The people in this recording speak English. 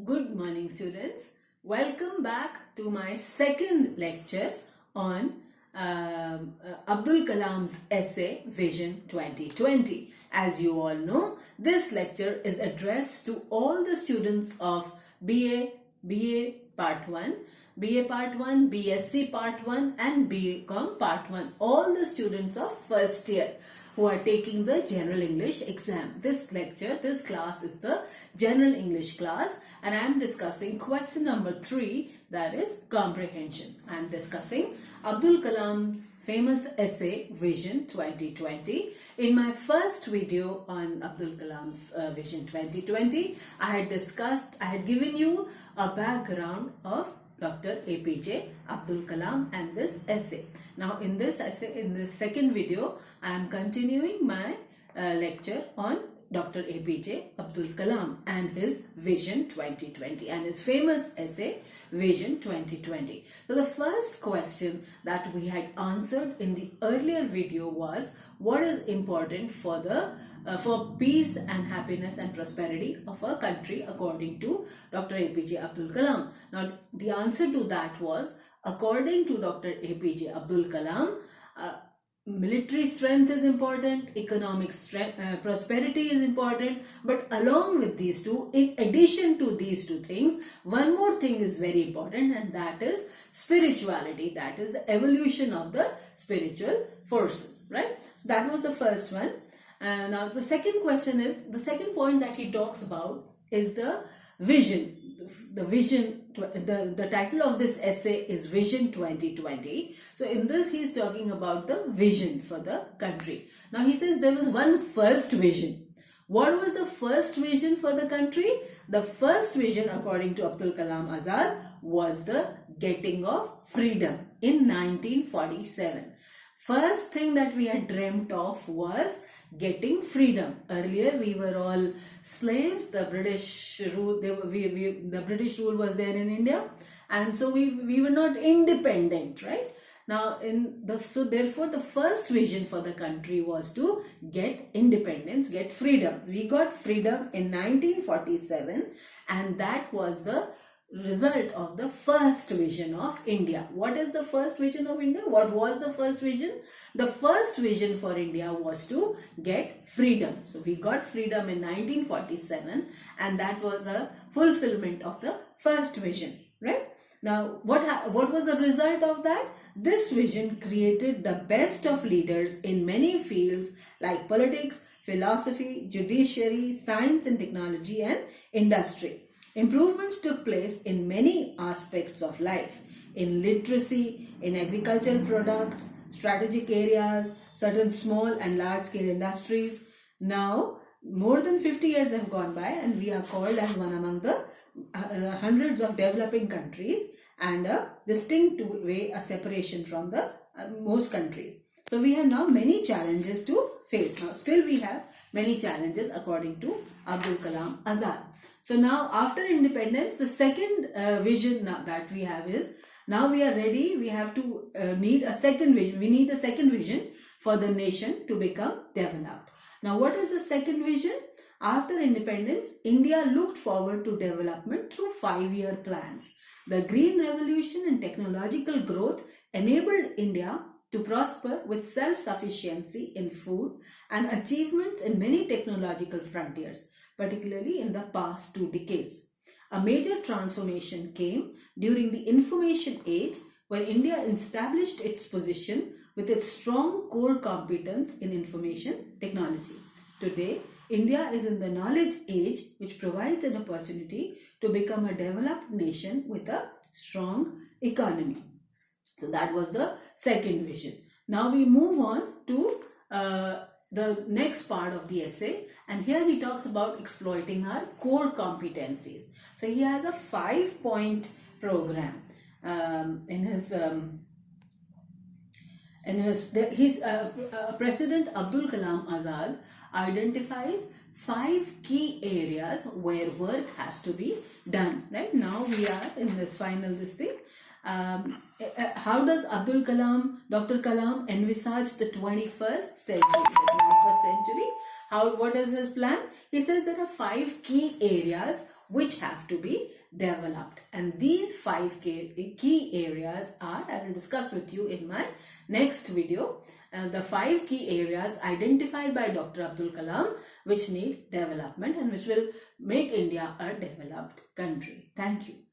Good morning, students. Welcome back to my second lecture on Abdul Kalam's essay Vision 2020. As you all know, this lecture is addressed to all the students of BA Part 1, BA Part 1, BSc Part 1 and BCom Part 1. All the students of first year who are taking the General English exam. This class is the General English class, and I am discussing question number 3, that is comprehension. I am discussing Abdul Kalam's famous essay Vision 2020. In my first video on Abdul Kalam's Vision 2020, I had given you a background of Dr. APJ Abdul Kalam and this essay. Now in this second video, I am continuing my lecture on Dr. APJ Abdul Kalam and his Vision 2020 and his famous essay Vision 2020. So the first question that we had answered in the earlier video was, what is important for peace and happiness and prosperity of a country according to Dr. APJ Abdul Kalam. Now the answer to that was, according to Dr. APJ Abdul Kalam, military strength is important, economic prosperity is important, but along with these two, in addition to these two things, one more thing is very important, and that is spirituality, that is the evolution of the spiritual forces, right? So that was the first one. And now the second question is, the second point that he talks about is the vision. The title of this essay is Vision 2020. So in this he is talking about the vision for the country. Now he says there was one first vision. What was the first vision for the country? The first vision, according to Abdul Kalam Azad, was the getting of freedom in 1947. First thing that we had dreamt of was getting freedom. Earlier we were all slaves. The British rule, the British rule was there in India, and so we were not independent, right? Now so therefore the first vision for the country was to get independence, get freedom. We got freedom in 1947, and that was the result of the first vision of India. What is the first vision of India? What was the first vision? The first vision for India was to get freedom. So we got freedom in 1947, and that was a fulfillment of the first vision, right? Now what was the result of that? This vision created the best of leaders in many fields like politics, philosophy, judiciary, science and technology, and industry. Improvements took place in many aspects of life, in literacy, in agricultural products, strategic areas, certain small and large-scale industries. Now, more than 50 years have gone by, and we are called as one among the hundreds of developing countries, and a distinct way, a separation from the most countries. So we have now many challenges to face. Now still we have many challenges according to Abdul Kalam Azad. So now after independence, the second vision that we have is, now we are ready, we have to need a second vision. We need a second vision for the nation to become developed. Now what is the second vision? After independence, India looked forward to development through 5-year plans. The Green Revolution and technological growth enabled India to prosper with self-sufficiency in food and achievements in many technological frontiers, particularly in the past 2 decades. A major transformation came during the information age, where India established its position with its strong core competence in information technology. Today, India is in the knowledge age, which provides an opportunity to become a developed nation with a strong economy. So that was the second vision. Now we move on to the next part of the essay, and here he talks about exploiting our core competencies. So he has a 5-point program President Abdul Kalam Azad identifies 5 key areas where work has to be done. Right now we are in this final thing. How does Dr. Kalam envisage the 21st century? What is his plan? He says there are 5 key areas which have to be developed. And these 5 key areas are, I will discuss with you in my next video. The 5 key areas identified by Dr. Abdul Kalam which need development and which will make India a developed country. Thank you.